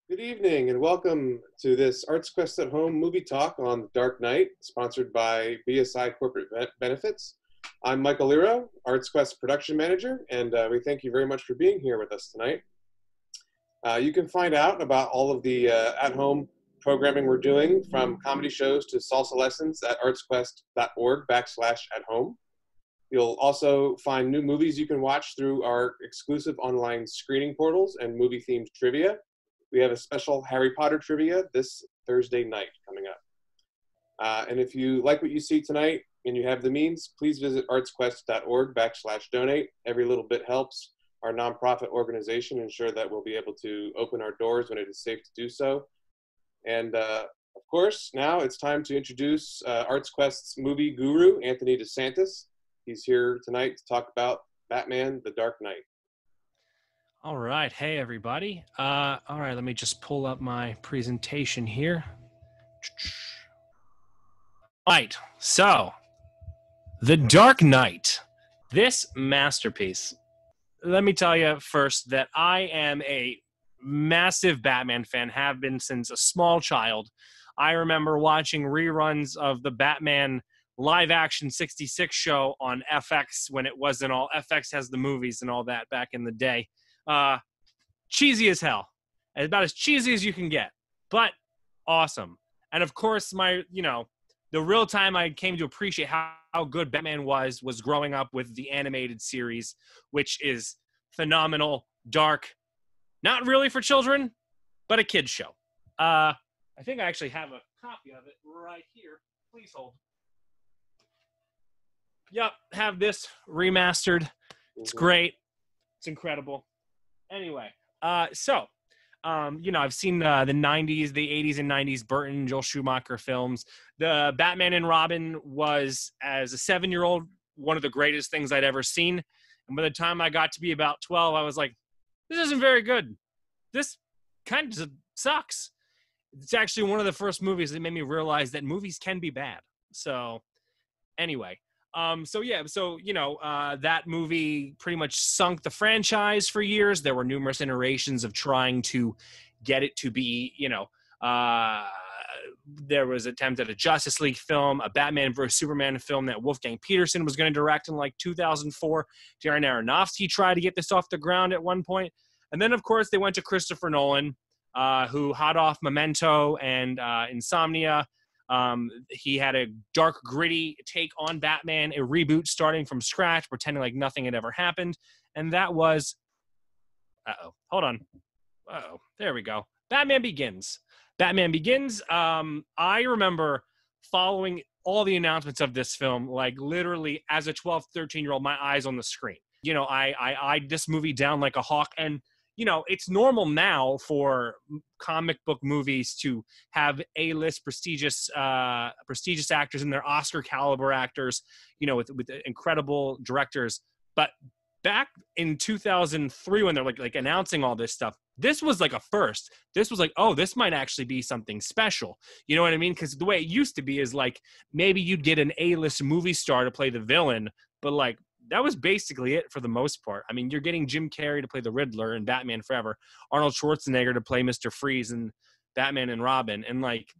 Good evening and welcome to this ArtsQuest at Home movie talk on The Dark Knight, sponsored by BSI Corporate Benefits. I'm Michael Lero, ArtsQuest production manager, and we thank you very much for being here with us tonight. You can find out about all of the at-home programming we're doing, from comedy shows to salsa lessons, at artsquest.org/at-home. You'll also find new movies you can watch through our exclusive online screening portals and movie-themed trivia. We have a special Harry Potter trivia this Thursday night coming up. And if you like what you see tonight and you have the means, please visit artsquest.org/donate. Every little bit helps our nonprofit organization ensure that we'll be able to open our doors when it is safe to do so. And of course, now it's time to introduce ArtsQuest's movie guru, Anthony DeSantis. He's here tonight to talk about Batman: The Dark Knight. All right. Hey, everybody. All right, let me just pull up my presentation here. All right. So, The Dark Knight, this masterpiece. Let me tell you first that I am a massive Batman fan, have been since a small child. I remember watching reruns of the Batman live-action 66 show on FX when it wasn't all. FX has the movies and all that back in the day. Cheesy as hell. About as cheesy as you can get, but awesome. And of course, the real time I came to appreciate how good Batman was growing up with the animated series, which is phenomenal, dark, not really for children, but a kid's show. I think I actually have a copy of it right here. Please hold. Yep, have this remastered. It's great. It's incredible. Anyway, I've seen the 90s, the 80s and 90s Burton, Joel Schumacher films. The Batman and Robin was, as a 7-year-old, one of the greatest things I'd ever seen. And by the time I got to be about 12, I was like, this isn't very good. This kind of sucks. It's actually one of the first movies that made me realize that movies can be bad. So anyway. That movie pretty much sunk the franchise for years. There were numerous iterations of trying to get it to be, there was an attempt at a Justice League film, a Batman vs. Superman film that Wolfgang Peterson was going to direct in like 2004. Darren Aronofsky tried to get this off the ground at one point. And then, of course, they went to Christopher Nolan, who hot off Memento and Insomnia. He had a dark, gritty take on Batman, a reboot starting from scratch, pretending like nothing had ever happened. And that was, hold on. There we go. Batman Begins. I remember following all the announcements of this film, like literally as a 12, 13-year-old, my eyes on the screen. I eyed this movie down like a hawk. And it's normal now for comic book movies to have A-list prestigious actors and their Oscar caliber actors, with incredible directors. But back in 2003, when they're like announcing all this stuff, this was like a first. This was like, oh, this might actually be something special. You know what I mean? Because the way it used to be is like maybe you'd get an A-list movie star to play the villain, but like, that was basically it for the most part. I mean, you're getting Jim Carrey to play the Riddler in Batman Forever, Arnold Schwarzenegger to play Mr. Freeze in Batman and Robin. And like,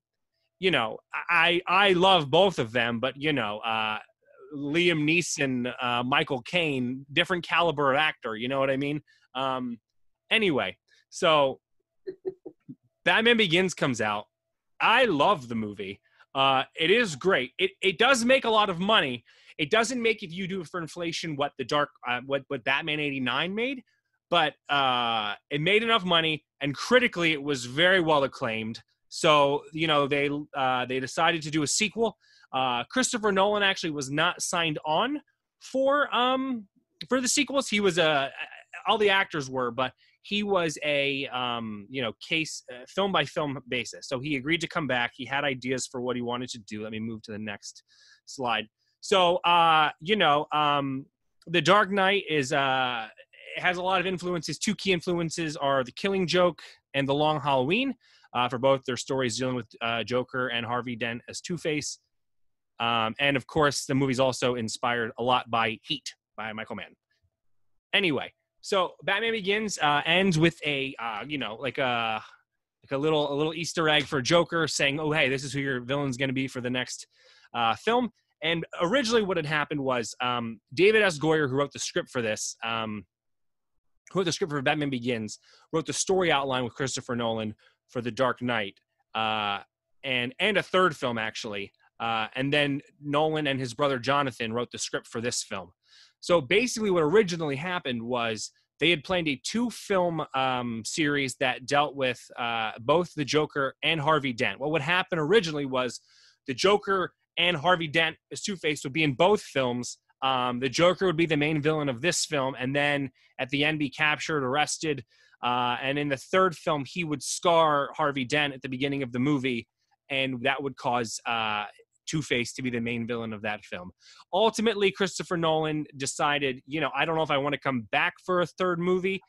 I love both of them, but Liam Neeson, Michael Caine, different caliber of actor. You know what I mean? Anyway, so Batman Begins comes out. I love the movie. It is great. It does make a lot of money. It doesn't make, if you do it for inflation, what Batman 89 made, but it made enough money, and critically it was very well acclaimed. So they decided to do a sequel. Christopher Nolan actually was not signed on for the sequels. He was all the actors were, but he was a case film by film basis. So he agreed to come back. He had ideas for what he wanted to do. Let me move to the next slide. So, The Dark Knight it has a lot of influences. Two key influences are The Killing Joke and The Long Halloween, for both their stories dealing with Joker and Harvey Dent as Two-Face. And, of course, the movie's also inspired a lot by Heat by Michael Mann. Anyway, so Batman Begins ends with a a little Easter egg for Joker saying, oh, hey, this is who your villain's going to be for the next film. And originally what had happened was David S. Goyer, who wrote the script for this, who wrote the script for Batman Begins, wrote the story outline with Christopher Nolan for The Dark Knight, and a third film, actually. And then Nolan and his brother Jonathan wrote the script for this film. So basically what originally happened was they had planned a 2-film series that dealt with both the Joker and Harvey Dent. What would happen originally was the Joker and Harvey Dent as Two-Face would be in both films. The Joker would be the main villain of this film, and then at the end be captured, arrested, and in the third film, he would scar Harvey Dent at the beginning of the movie, and that would cause Two-Face to be the main villain of that film. Ultimately, Christopher Nolan decided, I don't know if I want to come back for a third movie.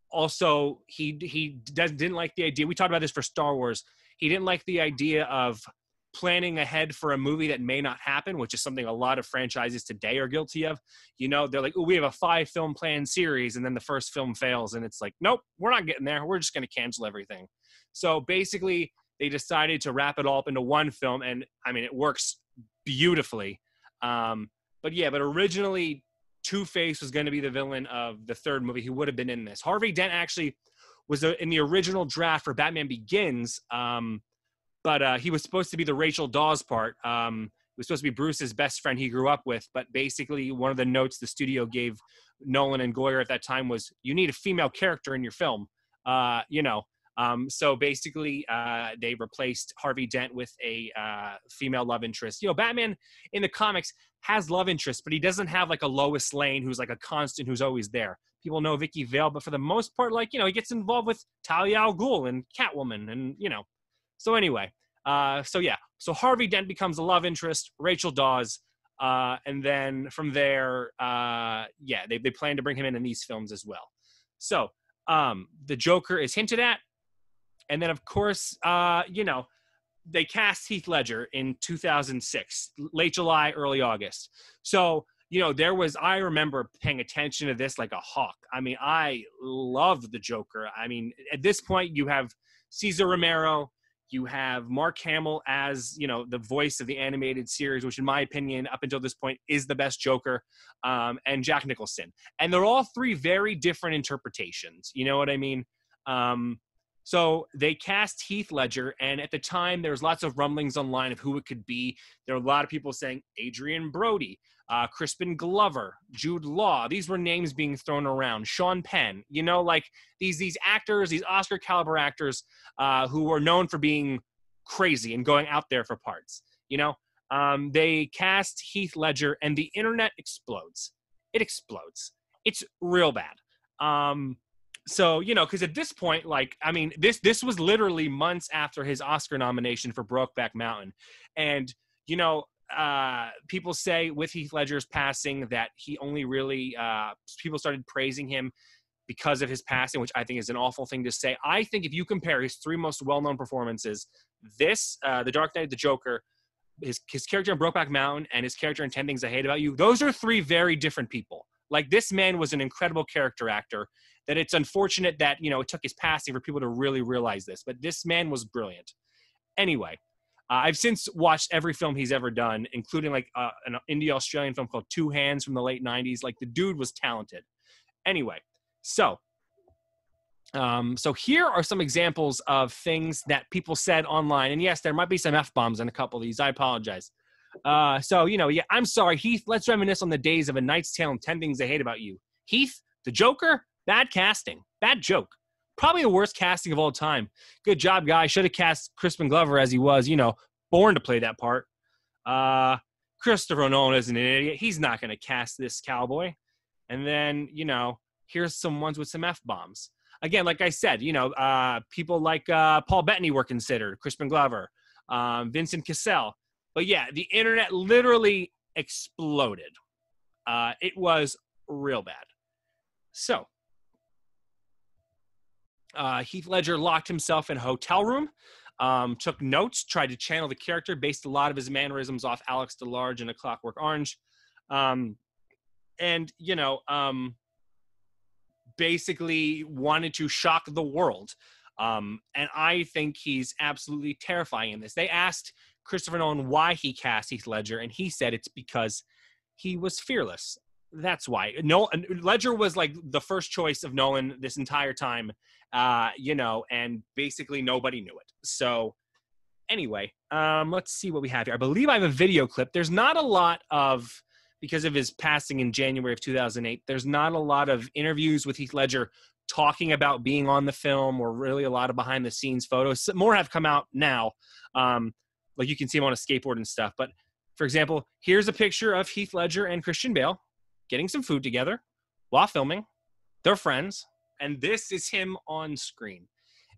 Also, he didn't like the idea. We talked about this for Star Wars. He didn't like the idea of planning ahead for a movie that may not happen, which is something a lot of franchises today are guilty of. They're like, oh, we have a 5-film planned series, and then the first film fails, and it's like, nope, we're not getting there. We're just going to cancel everything. So basically, they decided to wrap it all up into one film, and I mean, it works beautifully. But originally, Two-Face was going to be the villain of the third movie. He would have been in this. Harvey Dent actually was in the original draft for Batman Begins, but he was supposed to be the Rachel Dawes part. He was supposed to be Bruce's best friend he grew up with, but basically one of the notes the studio gave Nolan and Goyer at that time was, you need a female character in your film, So basically, they replaced Harvey Dent with a female love interest. Batman in the comics has love interests, but he doesn't have like a Lois Lane who's like a constant who's always there. People know Vicky Vale, but for the most part, he gets involved with Talia al Ghul and Catwoman, and So anyway, so Harvey Dent becomes a love interest, Rachel Dawes, and then from there, they plan to bring him in these films as well. So the Joker is hinted at. And then, of course, they cast Heath Ledger in 2006, late July, early August. So, I remember paying attention to this like a hawk. I mean, I loved the Joker. I mean, at this point, you have Cesar Romero, you have Mark Hamill as, the voice of the animated series, which in my opinion, up until this point, is the best Joker, and Jack Nicholson. And they're all three very different interpretations. You know what I mean? So they cast Heath Ledger, and at the time, there was lots of rumblings online of who it could be. There were a lot of people saying Adrian Brody, Crispin Glover, Jude Law. These were names being thrown around. Sean Penn, these actors, these Oscar caliber actors who were known for being crazy and going out there for parts. They cast Heath Ledger, and the internet explodes. It explodes. It's real bad. So, because at this point, this was literally months after his Oscar nomination for Brokeback Mountain. And, people say with Heath Ledger's passing that he only really, people started praising him because of his passing, which I think is an awful thing to say. I think if you compare his 3 most well-known performances, this, The Dark Knight, The Joker, his character in Brokeback Mountain, and his character in 10 Things I Hate About You, those are 3 very different people. This man was an incredible character actor, that it's unfortunate that, it took his passing for people to really realize this. But this man was brilliant. Anyway, I've since watched every film he's ever done, including an indie Australian film called Two Hands from the late 90s. The dude was talented. Anyway, so here are some examples of things that people said online. And yes, there might be some F-bombs in a couple of these. I apologize. I'm sorry, Heath, let's reminisce on the days of A Knight's Tale and 10 Things I Hate About You. Heath, the Joker, bad casting, bad joke. Probably the worst casting of all time. Good job, guy. Should have cast Crispin Glover as he was, born to play that part. Christopher Nolan isn't an idiot. He's not going to cast this cowboy. And then, here's some ones with some F-bombs. Again, like I said, people like Paul Bettany were considered, Crispin Glover, Vincent Cassel. But yeah, the internet literally exploded. It was real bad. So, Heath Ledger locked himself in a hotel room, took notes, tried to channel the character, based a lot of his mannerisms off Alex DeLarge in A Clockwork Orange. Basically wanted to shock the world. And I think he's absolutely terrifying in this. They asked Christopher Nolan why he cast Heath Ledger, and he said it's because he was fearless. That's why. No, Ledger was like the first choice of Nolan this entire time, and basically nobody knew it. So anyway, let's see what we have here. I believe I have a video clip. There's not a lot of, because of his passing in January of 2008, there's not a lot of interviews with Heath Ledger talking about being on the film, or really a lot of behind the scenes photos. More have come out now. Like you can see him on a skateboard and stuff. But for example, here's a picture of Heath Ledger and Christian Bale getting some food together while filming. They're friends. And this is him on screen.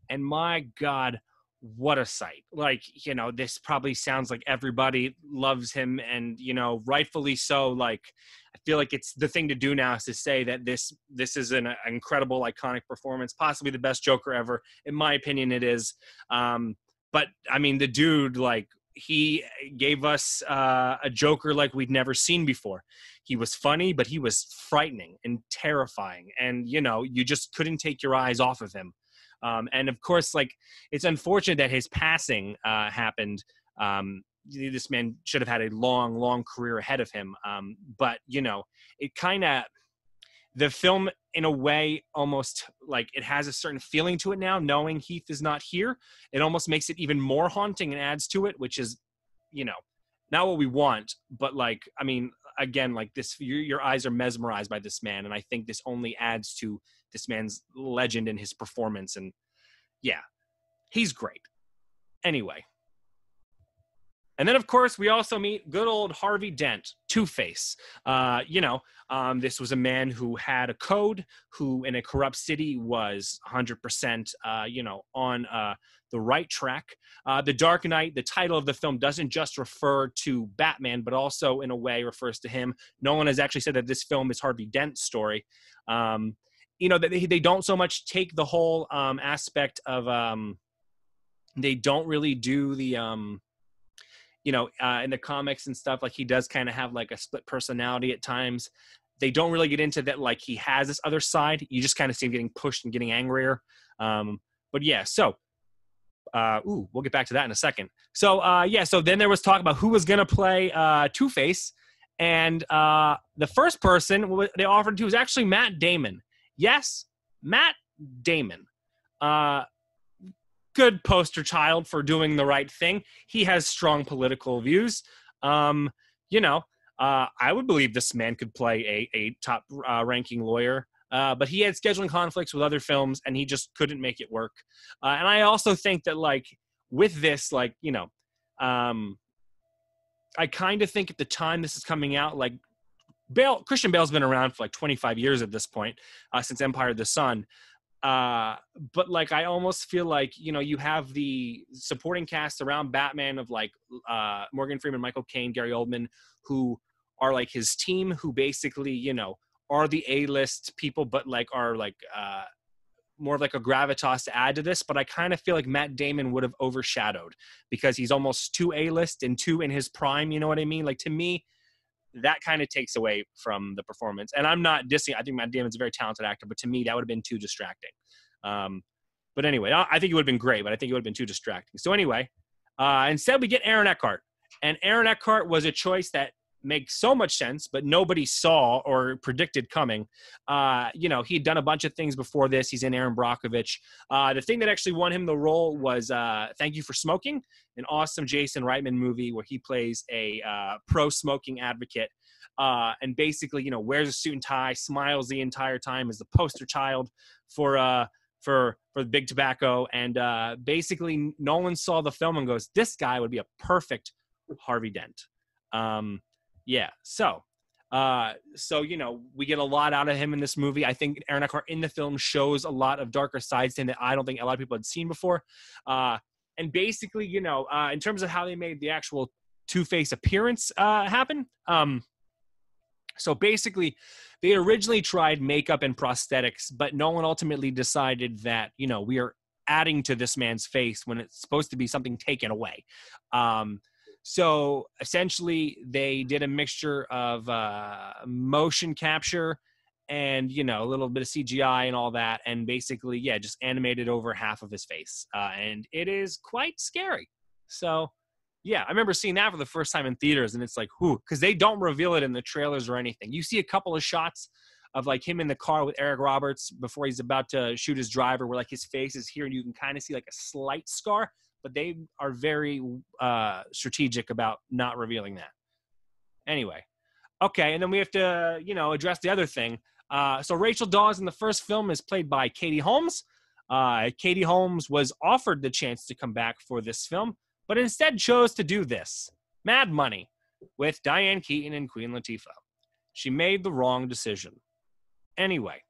And my God, what a sight. Like, this probably sounds like everybody loves him, and, rightfully so. Like, I feel like it's the thing to do now is to say that this is an incredible, iconic performance, possibly the best Joker ever. In my opinion, it is. But I mean, the dude, like, he gave us a Joker like we'd never seen before. He was funny, but he was frightening and terrifying. And, you just couldn't take your eyes off of him. And of course, like, it's unfortunate that his passing happened. This man should have had a long, long career ahead of him. But, it kind of, the film in a way, almost like it has a certain feeling to it now, knowing Heath is not here. It almost makes it even more haunting and adds to it, which is, not what we want. But like, I mean, again, like this, your eyes are mesmerized by this man. And I think this only adds to this man's legend and his performance. And yeah, he's great. Anyway. And then, of course, we also meet good old Harvey Dent, Two-Face. This was a man who had a code, who in a corrupt city was 100%, on the right track. The Dark Knight, the title of the film, doesn't just refer to Batman, but also in a way refers to him. Nolan has actually said that this film is Harvey Dent's story. That they don't so much take the whole aspect of, they don't really do the, in the comics and stuff, like he does kind of have like a split personality at times. They don't really get into that, like he has this other side. You just kind of see him getting pushed and getting angrier. But yeah, so we'll get back to that in a second. So so then there was talk about who was going to play Two-Face. And the first person they offered to was actually Matt Damon. Yes, Matt Damon. Good poster child for doing the right thing. He has strong political views. I would believe this man could play a top ranking lawyer, but he had scheduling conflicts with other films and he just couldn't make it work. And I also think that like with this, like, I kind of think at the time this is coming out, like Christian Bale's been around for like 25 years at this point, since Empire of the Sun. But like I almost feel like you have the supporting cast around Batman of like Morgan Freeman, Michael Caine, Gary Oldman, who are like his team, who basically are the A-list people, but like are like more of like a gravitas to add to this. But I kind of feel like Matt Damon would have overshadowed because he's almost too A-list and too in his prime. You know what I mean? Like to me, that kind of takes away from the performance. And I'm not dissing. I think Matt Damon's a very talented actor, but to me, that would have been too distracting. But anyway, I think it would have been great, but I think it would have been too distracting. So anyway, instead we get Aaron Eckhart. And Aaron Eckhart was a choice that makes so much sense, but nobody saw or predicted coming. He'd done a bunch of things before this. He's in Aaron Brockovich. The thing that actually won him the role was Thank You for Smoking, an awesome Jason Reitman movie where he plays a pro-smoking advocate and basically, wears a suit and tie, smiles the entire time, is the poster child for the big tobacco. And basically Nolan saw the film and goes, this guy would be a perfect Harvey Dent. So we get a lot out of him in this movie. I think Aaron Eckhart in the film shows a lot of darker sides to him that I don't think a lot of people had seen before. And basically, in terms of how they made the actual Two-Face appearance happen. So basically, they originally tried makeup and prosthetics, but Nolan ultimately decided that, we are adding to this man's face when it's supposed to be something taken away. So essentially, they did a mixture of motion capture and, you know, a little bit of CGI and all that. And basically, yeah, just animated over half of his face. And it is quite scary. So, yeah, I remember seeing that for the first time in theaters, and it's like, whew, because they don't reveal it in the trailers or anything. You see a couple of shots of like him in the car with Eric Roberts before he's about to shoot his driver, where like his face is here and you can kind of see like a slight scar, but they are very strategic about not revealing that. Anyway, okay, and then we have to, you know, address the other thing. So Rachel Dawes in the first film is played by Katie Holmes. Katie Holmes was offered the chance to come back for this film, but instead chose to do this, Mad Money, with Diane Keaton and Queen Latifah. She made the wrong decision. Anyway,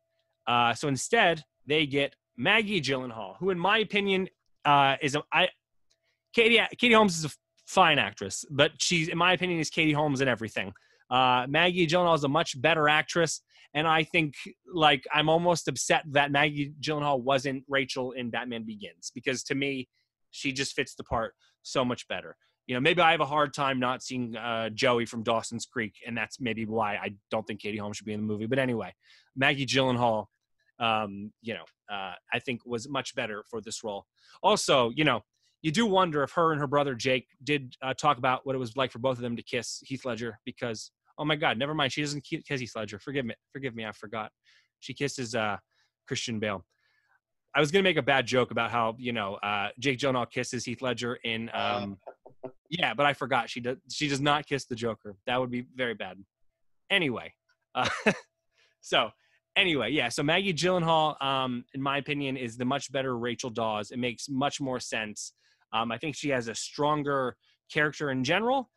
so instead, they get Maggie Gyllenhaal, who in my opinion Katie Holmes is a fine actress, but she's, in my opinion, is Katie Holmes in everything. Maggie Gyllenhaal is a much better actress, and I think, like, I'm almost upset that Maggie Gyllenhaal wasn't Rachel in Batman Begins, because to me, she just fits the part so much better. You know, maybe I have a hard time not seeing Joey from Dawson's Creek, and that's maybe why I don't think Katie Holmes should be in the movie. But anyway, Maggie Gyllenhaal, I think was much better for this role. Also, you know, you do wonder if her and her brother Jake did talk about what it was like for both of them to kiss Heath Ledger, because, oh my God, never mind, she doesn't kiss Heath Ledger. Forgive me, I forgot. She kisses Christian Bale. I was gonna make a bad joke about how, you know, Jake Gyllenhaal kisses Heath Ledger in, yeah, but I forgot she does not kiss the Joker. That would be very bad. Anyway, so Maggie Gyllenhaal, in my opinion, is the much better Rachel Dawes. It makes much more sense. I think she has a stronger character in general.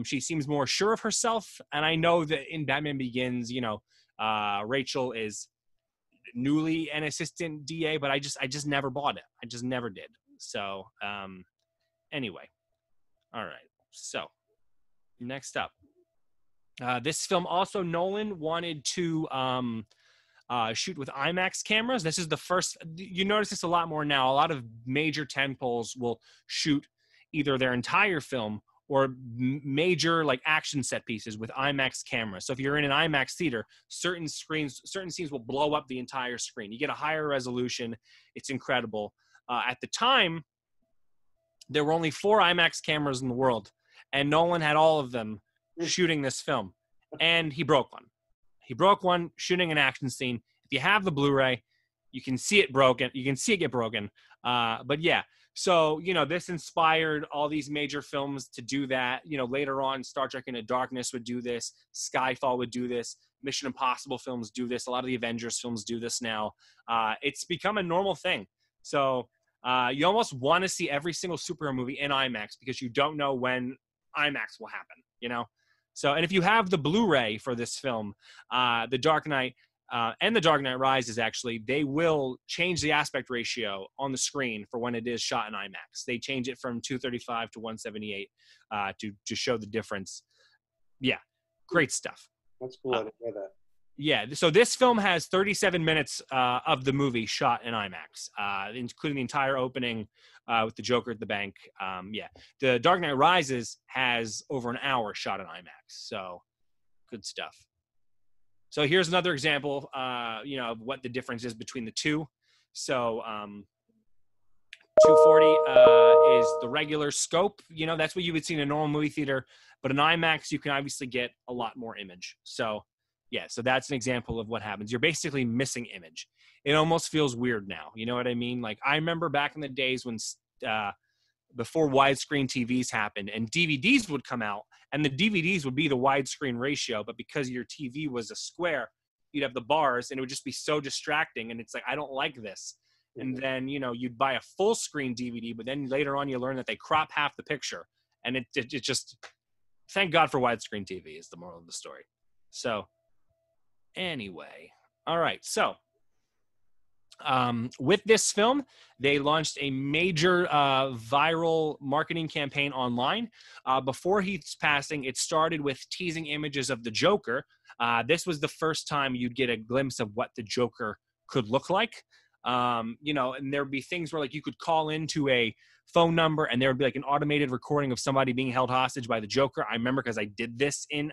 She seems more sure of herself, and I know that in Batman Begins, you know, Rachel is newly an assistant DA, but I just never bought it. I just never did. So, anyway, all right. So, next up, this film also Nolan wanted to shoot with IMAX cameras. This is the first. You notice this a lot more now. A lot of major tentpoles will shoot either their entire film or major like action set pieces with IMAX cameras. So if you're in an IMAX theater, certain scenes will blow up the entire screen. You get a higher resolution. It's incredible. At the time, there were only 4 IMAX cameras in the world, and Nolan had all of them shooting this film, and he broke one. He broke one shooting an action scene. If you have the Blu-ray, you can see it broken. You can see it get broken. But yeah. So, you know, this inspired all these major films to do that. You know, later on, Star Trek Into Darkness would do this. Skyfall would do this. Mission Impossible films do this. A lot of the Avengers films do this now. It's become a normal thing. So you almost want to see every single superhero movie in IMAX because you don't know when IMAX will happen, you know? So, and if you have the Blu-ray for this film, The Dark Knight, and The Dark Knight Rises, actually, they will change the aspect ratio on the screen for when it is shot in IMAX. They change it from 235 to 178 to show the difference. Yeah, great stuff. That's cool. I didn't know that. Yeah, so this film has 37 minutes of the movie shot in IMAX, including the entire opening with the Joker at the bank. Yeah, The Dark Knight Rises has over an hour shot in IMAX, so good stuff. So here's another example, you know, of what the difference is between the two. So 240 is the regular scope. You know, that's what you would see in a normal movie theater. But in IMAX, you can obviously get a lot more image. So, yeah, so that's an example of what happens. You're basically missing image. It almost feels weird now. You know what I mean? Like, I remember back in the days when before widescreen TVs happened and DVDs would come out, and the DVDs would be the widescreen ratio, but because your TV was a square, you'd have the bars, and it would just be so distracting, and it's like, I don't like this. And then, you know, you'd buy a full screen DVD, but then later on you learn that they crop half the picture, and it just, thank God for widescreen TV is the moral of the story. So, anyway, all right, so with this film, they launched a major viral marketing campaign online. Before Heath's passing, it started with teasing images of the Joker. This was the first time you'd get a glimpse of what the Joker could look like. You know, and there'd be things where like you could call into a phone number and there would be like an automated recording of somebody being held hostage by the Joker. I remember because I did this in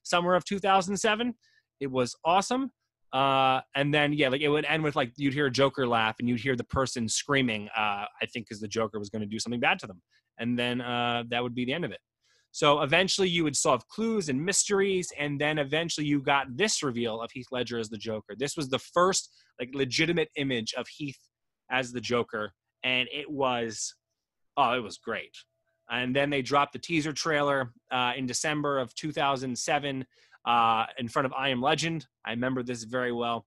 summer of 2007. It was awesome. And then, yeah, like it would end with like you'd hear a Joker laugh and you'd hear the person screaming, I think because the Joker was going to do something bad to them. And then that would be the end of it. So eventually you would solve clues and mysteries. And then eventually you got this reveal of Heath Ledger as the Joker. This was the first like legitimate image of Heath as the Joker. And it was great. And then they dropped the teaser trailer in December of 2007 in front of I Am Legend. I remember this very well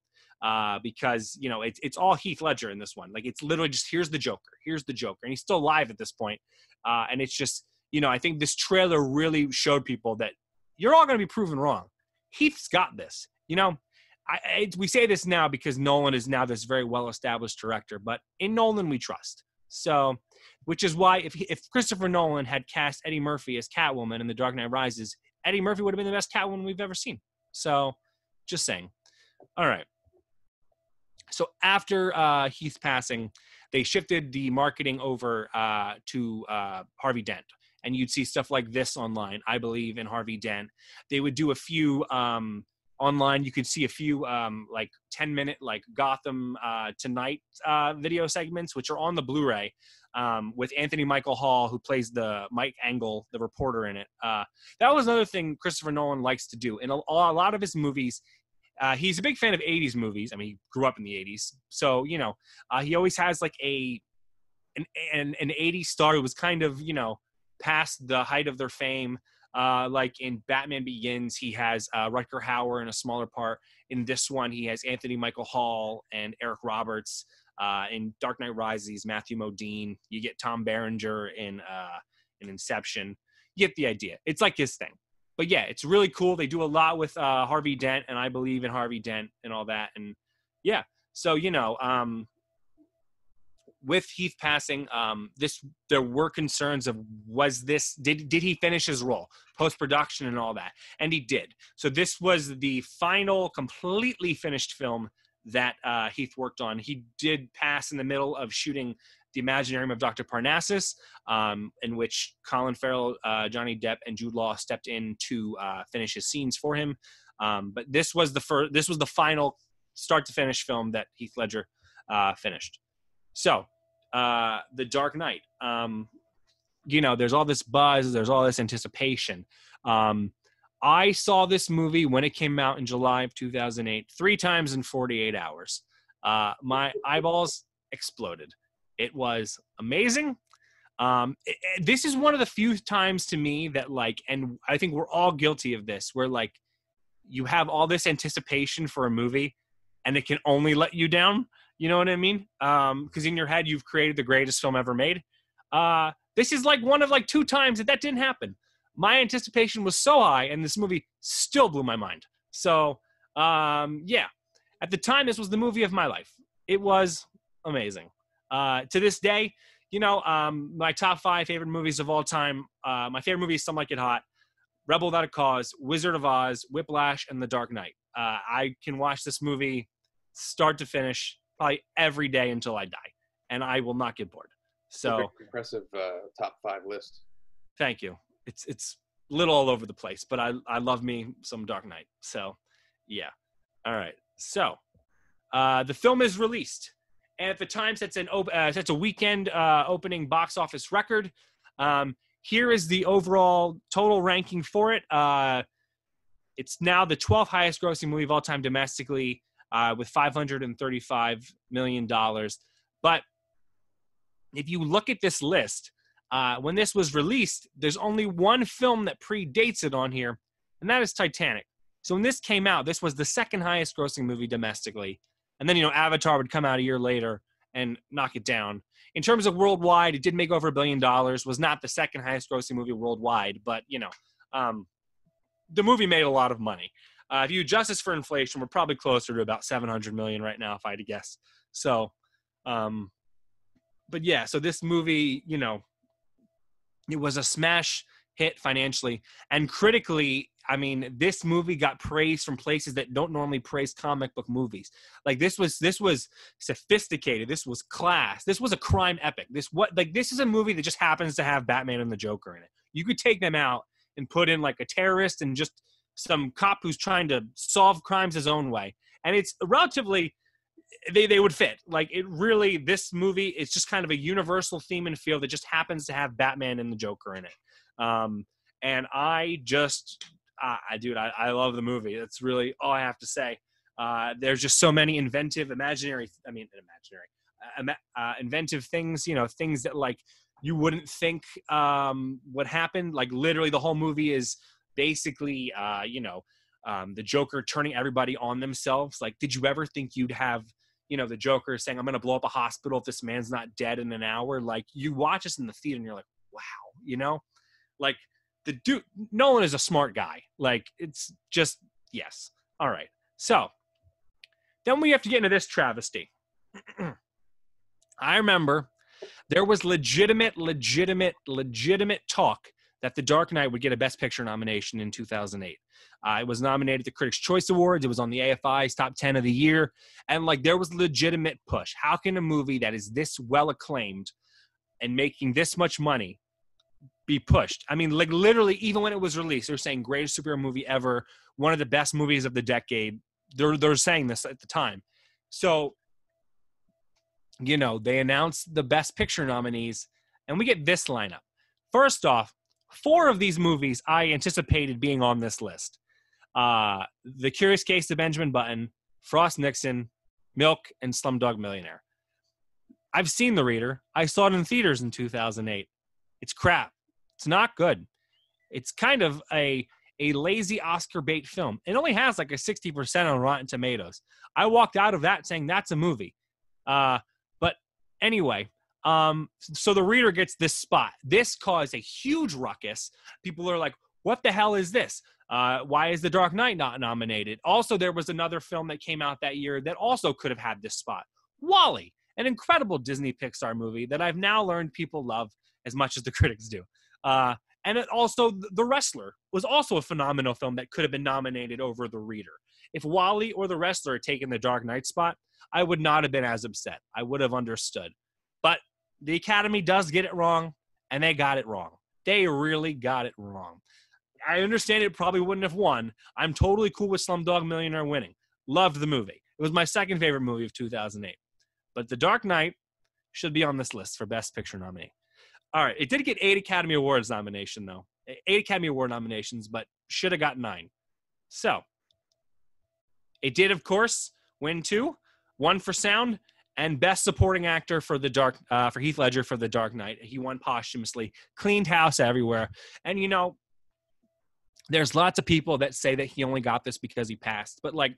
because, you know, it's all Heath Ledger in this one. Like, it's literally just, here's the Joker. And he's still alive at this point. And it's just, you know, I think this trailer really showed people that you're all going to be proven wrong. Heath's got this. You know, we say this now because Nolan is now this very well-established director, but in Nolan we trust. So, which is why if Christopher Nolan had cast Eddie Murphy as Catwoman in The Dark Knight Rises, Eddie Murphy would have been the best Catwoman we've ever seen. So, just saying. All right. So after Heath's passing, they shifted the marketing over to Harvey Dent. And you'd see stuff like this online, I believe, in Harvey Dent. They would do a few online. You could see a few like 10-minute like Gotham Tonight video segments, which are on the Blu-ray with Anthony Michael Hall, who plays the Mike Angle, the reporter in it. That was another thing Christopher Nolan likes to do. In a lot of his movies, he's a big fan of 80s movies. I mean, he grew up in the 80s. So, you know, he always has like an 80s star who was kind of, you know, past the height of their fame. Like in Batman Begins, he has Rutger Hauer in a smaller part. In this one, he has Anthony Michael Hall and Eric Roberts. In Dark Knight Rises, Matthew Modine. You get Tom Berenger in Inception. You get the idea. It's like his thing. But yeah, it's really cool. They do a lot with Harvey Dent, and I believe in Harvey Dent and all that. And yeah, so, you know, with Heath passing, there were concerns of did he finish his role, post-production and all that, and he did. So this was the final completely finished film that Heath worked on. He did pass in the middle of shooting The Imaginarium of Dr. Parnassus, in which Colin Farrell, Johnny Depp, and Jude Law stepped in to finish his scenes for him. But this was the final start to finish film that Heath Ledger finished. So, The Dark Knight, you know, there's all this buzz, there's all this anticipation. I saw this movie when it came out in July of 2008, 3 times in 48 hours. My eyeballs exploded. It was amazing. This is one of the few times to me that, like, and I think we're all guilty of this, where like you have all this anticipation for a movie and it can only let you down. You know what I mean? Because in your head, you've created the greatest film ever made. This is like one of like 2 times that didn't happen. My anticipation was so high, and this movie still blew my mind. So, yeah. At the time, this was the movie of my life. It was amazing. To this day, you know, my top 5 favorite movies of all time, my favorite movie is Some Like It Hot, Rebel Without a Cause, Wizard of Oz, Whiplash, and The Dark Knight. I can watch this movie start to finish probably every day until I die, and I will not get bored. So impressive top 5 list. Thank you. It's a little all over the place, but I love me some Dark Knight. So yeah. All right. So the film is released, and at the time sets a weekend opening box office record. Here is the overall total ranking for it. It's now the 12th highest grossing movie of all time domestically, with $535 million. But if you look at this list, when this was released, there's only one film that predates it on here, and that is Titanic. So when this came out, this was the 2nd highest grossing movie domestically. And then, you know, Avatar would come out a year later and knock it down. In terms of worldwide, it did make over $1 billion, was not the 2nd highest grossing movie worldwide, but, you know, the movie made a lot of money. If you adjust this for inflation, we're probably closer to about $700 million right now, if I had to guess. So, but yeah, so this movie, you know, it was a smash hit financially and critically. I mean, this movie got praise from places that don't normally praise comic book movies. Like this was sophisticated. This was class. This was a crime epic. This is a movie that just happens to have Batman and the Joker in it. You could take them out and put in like a terrorist and just some cop who's trying to solve crimes his own way. And it's relatively, they would fit. Like, it really, this movie is just kind of a universal theme and feel that just happens to have Batman and the Joker in it. And I just, dude, I love the movie. That's really all I have to say. There's just so many inventive things, you know, things that like you wouldn't think would happen. Like, literally the whole movie is basically, the Joker turning everybody on themselves. Like, did you ever think you'd have, you know, the Joker saying, I'm going to blow up a hospital if this man's not dead in an hour? Like, you watch this in the theater and you're like, wow, you know, like the dude, Nolan is a smart guy. Like, it's just, yes. All right. So then we have to get into this travesty. I remember there was legitimate talk that The Dark Knight would get a Best Picture nomination in 2008. It was nominated at the Critics' Choice Awards. It was on the AFI's Top 10 of the Year. And, like, there was legitimate push. How can a movie that is this well acclaimed and making this much money be pushed? I mean, like, literally, even when it was released, they're saying greatest superhero movie ever, one of the best movies of the decade. They're saying this at the time. So, you know, they announced the Best Picture nominees, and we get this lineup. First off, 4 of these movies I anticipated being on this list. The Curious Case of Benjamin Button, Frost Nixon, Milk, and Slumdog Millionaire. I've seen The Reader. I saw it in theaters in 2008. It's crap. It's not good. It's kind of a lazy Oscar bait film. It only has like a 60% on Rotten Tomatoes. I walked out of that saying that's a movie. But anyway, so The Reader gets this spot. This caused a huge ruckus. People are like, what the hell is this? Why is The Dark Knight not nominated? Also, there was another film that came out that year that also could have had this spot. WALL-E, an incredible Disney Pixar movie that I've now learned people love as much as the critics do. And it also, The Wrestler was also a phenomenal film that could have been nominated over The Reader. If WALL-E or The Wrestler had taken the Dark Knight spot, I would not have been as upset. I would have understood. But the Academy does get it wrong, and they got it wrong. They really got it wrong. I understand it probably wouldn't have won. I'm totally cool with Slumdog Millionaire winning. Loved the movie. It was my second favorite movie of 2008. But The Dark Knight should be on this list for Best Picture nominee. All right, it did get 8 Academy Awards nomination, though. 8 Academy Award nominations, but should have got 9. So, it did, of course, win 2. 1 for sound, and Best Supporting Actor for for Heath Ledger for The Dark Knight. He won posthumously, cleaned house everywhere. And, you know, there's lots of people that say that he only got this because he passed. But, like,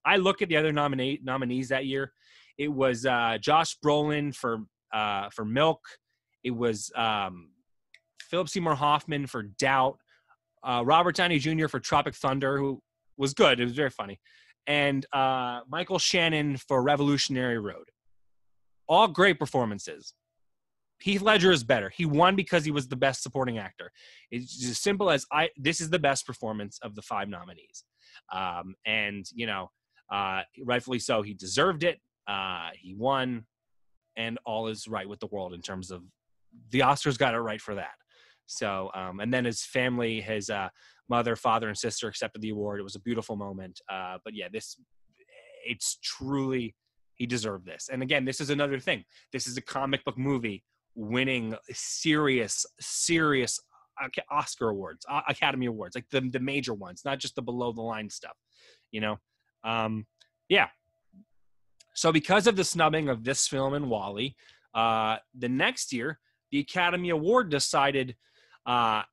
I look at the other nominees that year. It was Josh Brolin for Milk. It was Philip Seymour Hoffman for Doubt. Robert Downey Jr. for Tropic Thunder, who was good. It was very funny. And Michael Shannon for Revolutionary Road. All great performances. Heath Ledger is better. He won because he was the best supporting actor. It's as simple as this is the best performance of the 5 nominees. And, you know, rightfully so, he deserved it. He won, and all is right with the world in terms of the Oscars got it right for that. So, and then his family, his mother, father, and sister accepted the award. It was a beautiful moment. But yeah, it's truly, he deserved this. And again, this is another thing. This is a comic book movie winning serious Oscar awards, Academy Awards, like the major ones, not just the below the line stuff, you know? Yeah. So because of the snubbing of this film and WALL-E, the next year, the Academy Award decided, they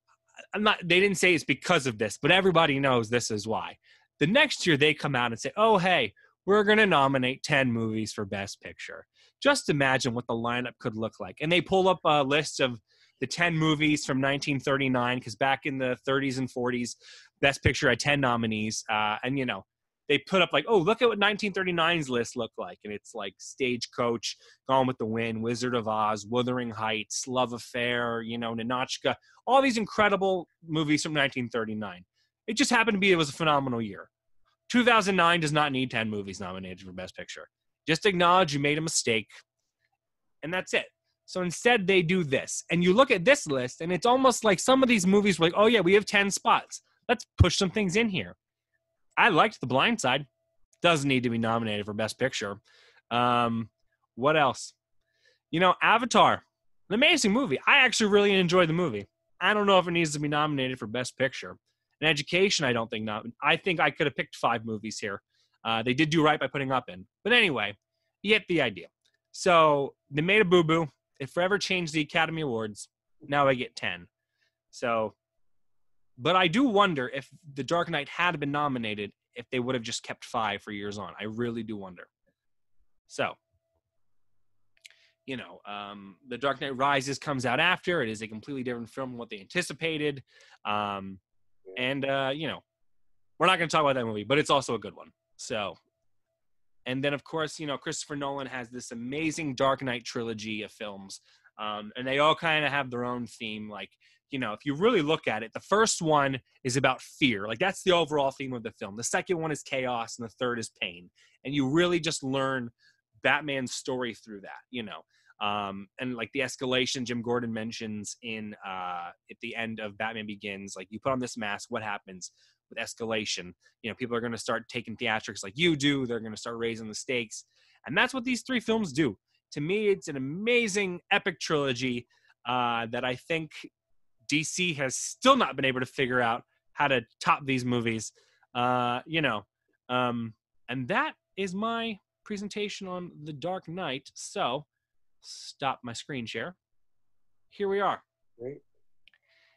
didn't say it's because of this, but everybody knows this is why. The next year they come out and say, oh, hey, we're going to nominate 10 movies for Best Picture. Just imagine what the lineup could look like. And they pull up a list of the 10 movies from 1939, because back in the 30s and 40s, Best Picture had 10 nominees. And, you know, they put up like, oh, look at what 1939's list looked like. And it's like Stagecoach, Gone with the Wind, Wizard of Oz, Wuthering Heights, Love Affair, you know, Ninotchka, all these incredible movies from 1939. It just happened to be, it was a phenomenal year. 2009 does not need 10 movies nominated for Best Picture. Just acknowledge you made a mistake, and that's it. So instead, they do this. And you look at this list, and it's almost like some of these movies were like, oh, yeah, we have 10 spots. let's push some things in here. I liked The Blind Side. Doesn't need to be nominated for Best Picture. What else? Avatar, an amazing movie. I actually really enjoyed the movie. I don't know if it needs to be nominated for Best Picture. In Education, I don't think not. I think I could have picked 5 movies here. They did do right by putting Up in. But anyway, you get the idea. So they made a boo-boo. It forever changed the Academy Awards. Now I get 10. So, but I do wonder if The Dark Knight had been nominated, if they would have just kept 5 for years on. I really do wonder. So, The Dark Knight Rises comes out after. It is a completely different film than what they anticipated. We're not going to talk about that movie, but it's also a good one. So, and then, of course, Christopher Nolan has this amazing Dark Knight trilogy of films. And they all kind of have their own theme. Like, if you really look at it, the first one is about fear. Like, that's the overall theme of the film. The second one is chaos, and the third is pain. And you really just learn Batman's story through that, and like the escalation Jim Gordon mentions at the end of Batman Begins, like, you put on this mask, what happens with escalation? People are going to start taking theatrics like you do. They're going to start raising the stakes. And that's what these 3 films do. To me, it's an amazing epic trilogy that I think DC has still not been able to figure out how to top these movies. And that is my presentation on The Dark Knight. So, stop my screen share. Here we are. Great.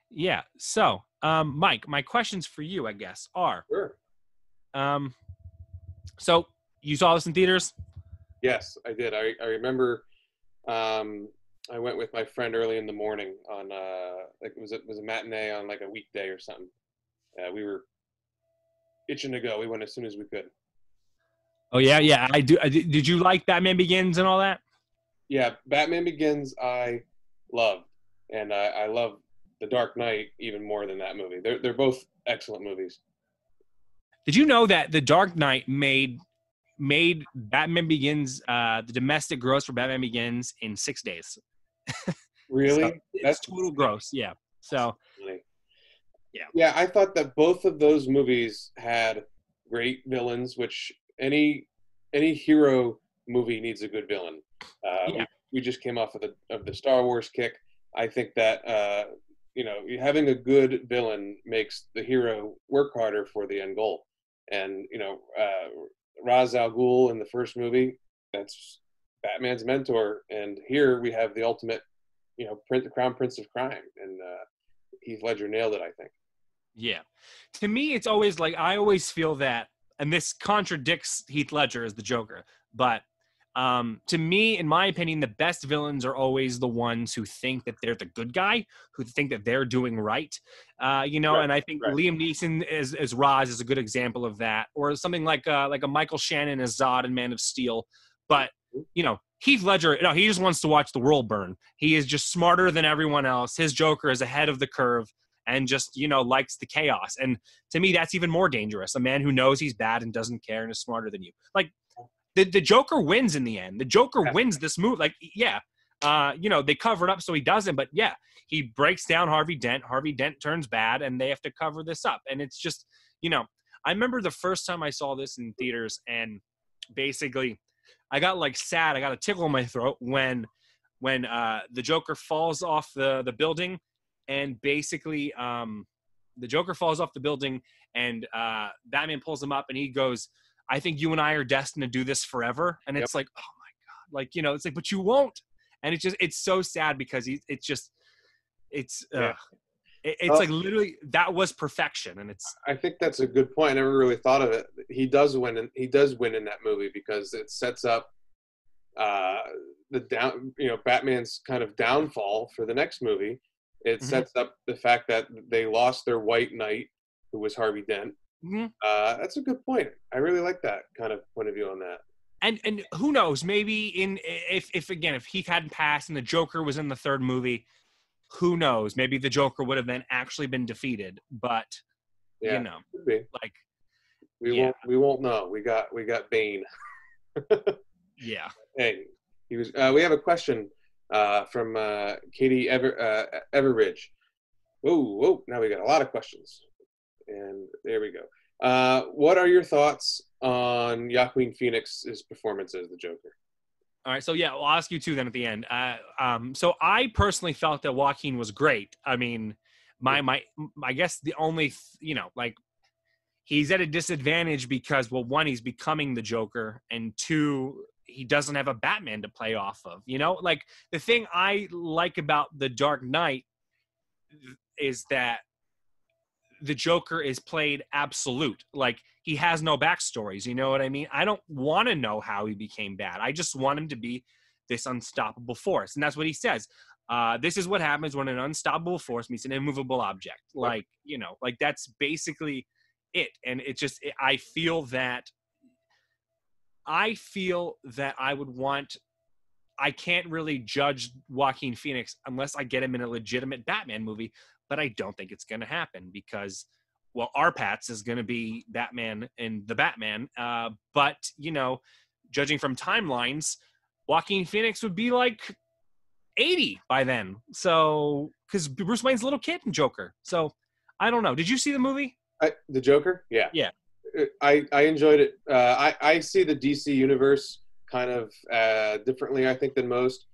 Yeah. So, Mike, my questions for you, I guess, are. Sure. So, you saw this in theaters? Yes, I did. I remember I went with my friend early in the morning on it was a matinee on like a weekday or something. We were itching to go. We went as soon as we could. Oh yeah. I do. Did you like Batman Begins and all that? Yeah, Batman Begins I loved, and I love The Dark Knight even more than that movie. They're both excellent movies. Did you know that The Dark Knight made Batman Begins the domestic gross for Batman Begins in 6 days? Really? So that's total gross. Yeah. So. Yeah, I thought that both of those movies had great villains, which any hero movie needs a good villain. We just came off of the Star Wars kick. I think that having a good villain makes the hero work harder for the end goal. And Ra's al Ghul in the first movie, that's Batman's mentor, and here we have the ultimate, the Crown Prince of Crime, and Heath Ledger nailed it, I think. Yeah, to me, it's always like, I always feel that, and this contradicts Heath Ledger as the Joker, but to me, in my opinion, the best villains are always the ones who think that they're the good guy, who think that they're doing right. Right, and I think Liam Neeson as Ra's is a good example of that, or something like a Michael Shannon as Zod in Man of Steel. But Heath Ledger, he just wants to watch the world burn. He is just smarter than everyone else. His Joker is ahead of the curve and just likes the chaos. And to me, that's even more dangerous. A man who knows he's bad and doesn't care and is smarter than you. Like, the Joker wins in the end. The Joker wins this movie. Like, they cover it up so he doesn't, but he breaks down Harvey Dent. Harvey Dent turns bad, and they have to cover this up. And it's just, I remember the first time I saw this in theaters, and basically I got like sad. I got a tickle in my throat when the Joker falls off the building, and basically the Joker falls off the building, and Batman pulls him up, and he goes, "I think you and I are destined to do this forever." And it's like, oh my God, like, it's like, but you won't. And it's so sad because it's like literally that was perfection. And I think that's a good point. I never really thought of it. He does win in that movie because it sets up Batman's kind of downfall for the next movie. It sets up the fact that they lost their White Knight, who was Harvey Dent. That's a good point. I really like that kind of point of view on that. And who knows? Maybe if Heath hadn't passed and the Joker was in the third movie, who knows? Maybe the Joker would have then actually been defeated. But could be. Like we won't know. We got Bane. Yeah. Hey, he was. We have a question from Katie Everidge. Whoa! Now we got a lot of questions. And there we go. What are your thoughts on Joaquin Phoenix's performance as the Joker? All right, so yeah, I'll ask you two then at the end. So I personally felt that Joaquin was great. I mean, I guess the only like he's at a disadvantage because, well, one, he's becoming the Joker, and two, he doesn't have a Batman to play off of. Like the thing I like about The Dark Knight is that the Joker is played absolute. Like he has no backstories. You know what I mean? I don't want to know how he became bad. I just want him to be this unstoppable force. And that's what he says. This is what happens when an unstoppable force meets an immovable object. Like that's basically it. And it just, I feel that I would want, I can't really judge Joaquin Phoenix unless I get him in a legitimate Batman movie, but I don't think it's going to happen because, well, Arpats is going to be Batman in the Batman. But, judging from timelines, Joaquin Phoenix would be like 80 by then. So, because Bruce Wayne's a little kid in Joker. So, I don't know. Did you see the movie? The Joker? Yeah. Yeah. I enjoyed it. I see the DC universe kind of differently, I think, than most.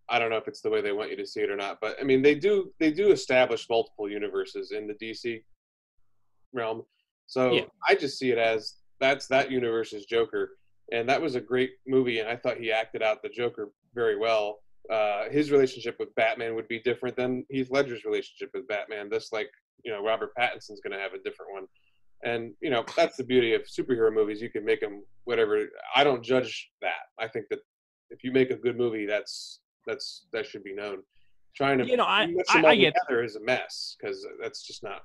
I don't know if it's the way they want you to see it or not, but I mean, they do establish multiple universes in the DC realm. So yeah. I just see it as that's that universe's Joker, and that was a great movie, and I thought he acted out the Joker very well. His relationship with Batman would be different than Heath Ledger's relationship with Batman. Just like Robert Pattinson's going to have a different one. And, that's the beauty of superhero movies. You can make them whatever. I don't judge that. I think that if you make a good movie, that should be known. Trying to mix them all together is a mess because that's just not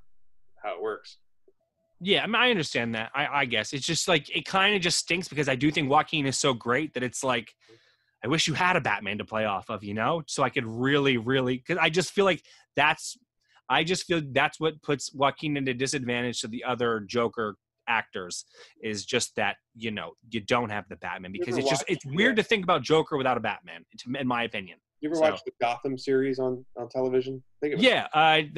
how it works. Yeah, I mean, I understand that. I guess it's just like it kind of just stinks because I do think Joaquin is so great that it's like I wish you had a Batman to play off of, so I could really, really because I just feel like that's what puts Joaquin into disadvantage to the other Joker actors is just that, you don't have the Batman because it's weird to think about Joker without a Batman, in my opinion. You ever watched the Gotham series on television? I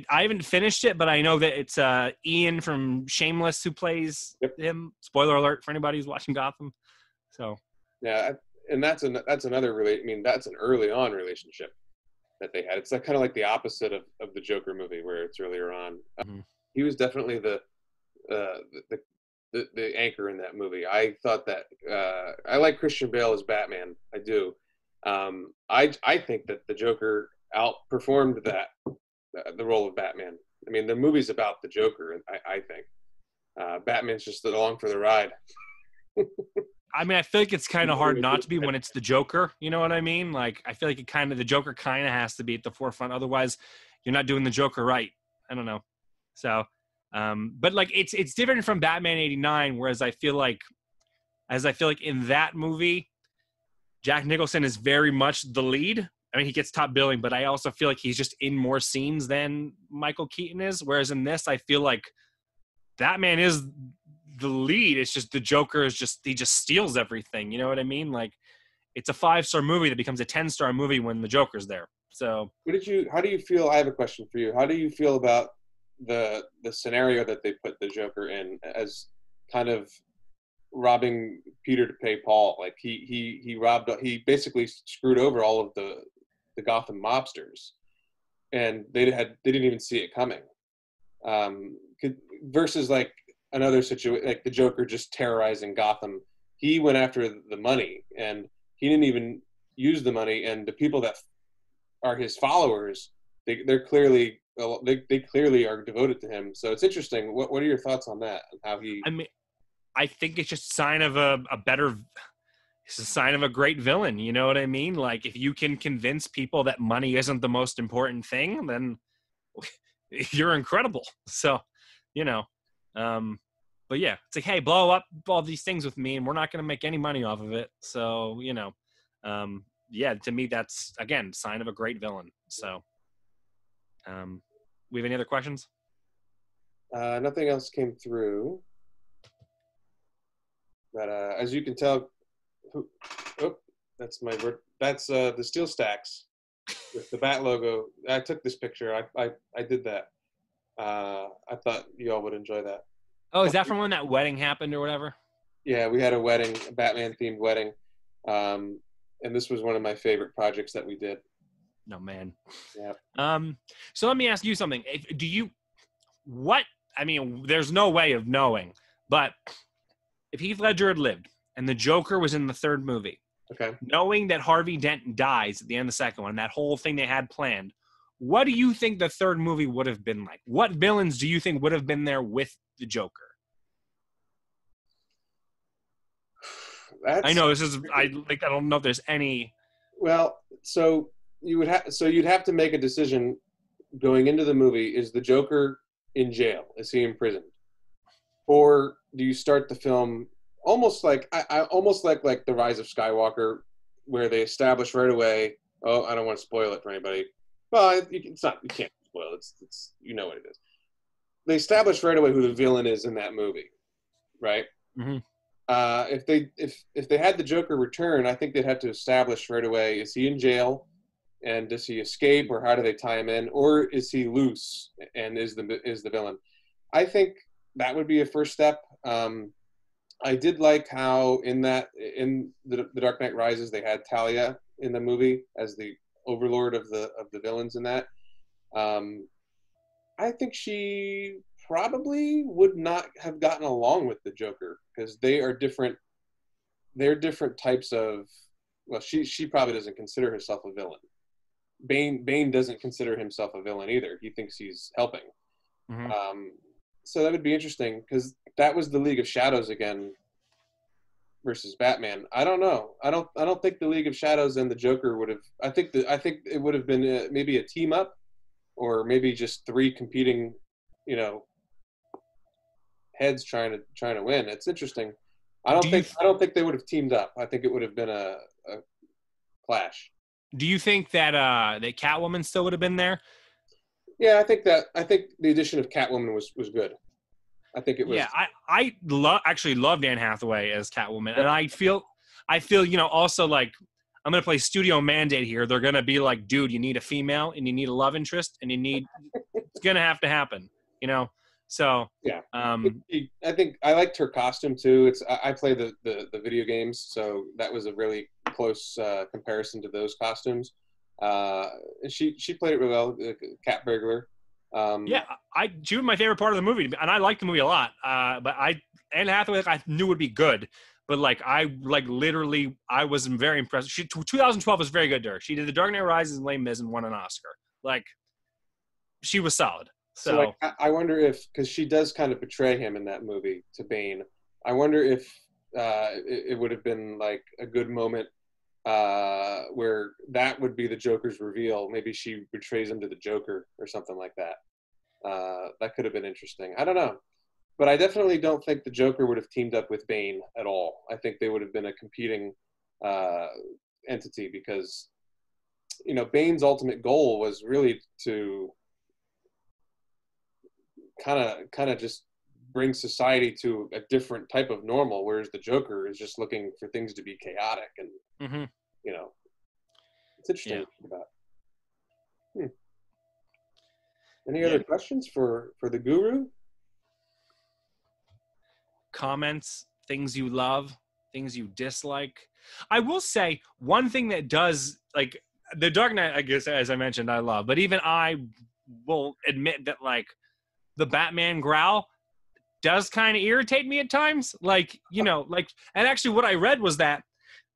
haven't finished it, but I know that it's Ian from Shameless who plays him. Spoiler alert for anybody who's watching Gotham. So yeah, and that's another that's an early on relationship that they had. It's kind of like the opposite of the Joker movie where it's earlier on. Mm-hmm. He was definitely the anchor in that movie. I thought that I like Christian Bale as Batman. I do. I think that the Joker outperformed the role of Batman. I mean, the movie's about the Joker. I think Batman's just along for the ride. I mean, I feel like it's kind of hard not to be when it's the Joker. You know what I mean? Like, I feel like the Joker kind of has to be at the forefront. Otherwise, you're not doing the Joker right. I don't know. So, but like, it's different from Batman '89. Whereas I feel like in that movie, Jack Nicholson is very much the lead. I mean, he gets top billing, but I also feel like he's just in more scenes than Michael Keaton is. Whereas in this, I feel like Batman is the lead. It's just the Joker he just steals everything. You know what I mean? Like it's a 5-star movie that becomes a 10-star movie when the Joker's there. So how do you feel? I have a question for you. How do you feel about the scenario that they put the Joker in as kind of robbing Peter to pay Paul? Like he basically screwed over all of the Gotham mobsters, and they didn't even see it coming. Versus like another situation, like the Joker just terrorizing Gotham. He went after the money, and he didn't even use the money. And the people that are his followers, they're clearly they clearly are devoted to him. So it's interesting. What are your thoughts on that? And how he? I mean, I think it's just a sign of it's a sign of a great villain. You know what I mean? Like if you can convince people that money isn't the most important thing, then you're incredible. So, but yeah, it's like, hey, blow up all these things with me and we're not going to make any money off of it. So, yeah, to me, that's again, sign of a great villain. So, we have any other questions? Nothing else came through. But as you can tell, that's the Steel Stacks with the Bat logo. I took this picture. I did that. I thought you all would enjoy that. Oh, is that from when that wedding happened or whatever? Yeah, we had a wedding, a Batman-themed wedding, and this was one of my favorite projects that we did. No, man. Yeah. So let me ask you something. I mean, there's no way of knowing, but if Heath Ledger had lived and the Joker was in the third movie, Okay. knowing that Harvey Dent dies at the end of the second one, that whole thing they had planned, what do you think the third movie would have been like? What villains do you think would have been there with the Joker? I know this is. I don't know if there's any. Well, so you'd have to make a decision going into the movie. Is the Joker in jail? Is he imprisoned? Or do you start the film almost like almost like the Rise of Skywalker, where they establish right away? Oh, I don't want to spoil it for anybody. Well, it's not. You can't spoil it. It's you know what it is. They establish right away who the villain is in that movie, right? Mm-hmm. If they had the Joker return, I think they'd have to establish right away: is he in jail, and does he escape, or how do they tie him in, or is he loose and is the villain? I think that would be a first step. I did like how in the Dark Knight Rises they had Talia in the movie as the overlord of the villains in that. I think she probably would not have gotten along with the Joker because they're different types of. Well, she probably doesn't consider herself a villain. Bane doesn't consider himself a villain either. He thinks he's helping. Mm-hmm. So that would be interesting because that was the League of Shadows again versus Batman. I don't know. I don't think the League of Shadows and the Joker would have. I think it would have been maybe a team up, or maybe just three competing, heads trying to win. It's interesting. I don't think they would have teamed up. I think it would have been a clash. Do you think that that Catwoman still would have been there? Yeah, I think the addition of Catwoman was good. I think it was. Yeah, I actually love Anne Hathaway as Catwoman, and I feel also like I'm gonna play studio mandate here. They're gonna be like, dude, you need a female and you need a love interest and it's gonna have to happen, So yeah, I think I liked her costume too. I play the video games, so that was a really close comparison to those costumes. She played it really well, Cat Burglar. She was my favorite part of the movie, and I liked the movie a lot. But Anne Hathaway, I knew would be good, but I was very impressed. 2012 was very good to her. She did The Dark Knight Rises and Les Mis and won an Oscar. She was solid. So I wonder if, because she does kind of betray him in that movie to Bane. I wonder if it would have been like a good moment where that would be the Joker's reveal. Maybe she betrays him to the Joker or something like that. That could have been interesting. I don't know. But I definitely don't think the Joker would have teamed up with Bane at all. I think they would have been a competing entity because, Bane's ultimate goal was really to kind of just bring society to a different type of normal, whereas the Joker is just looking for things to be chaotic and, mm-hmm. It's interesting to think about. Any other questions for the guru? Comments, things you love, things you dislike. I will say one thing that does, the Dark Knight, I guess, as I mentioned, I love, but even I will admit that the Batman growl does kind of irritate me at times. And actually what I read was that,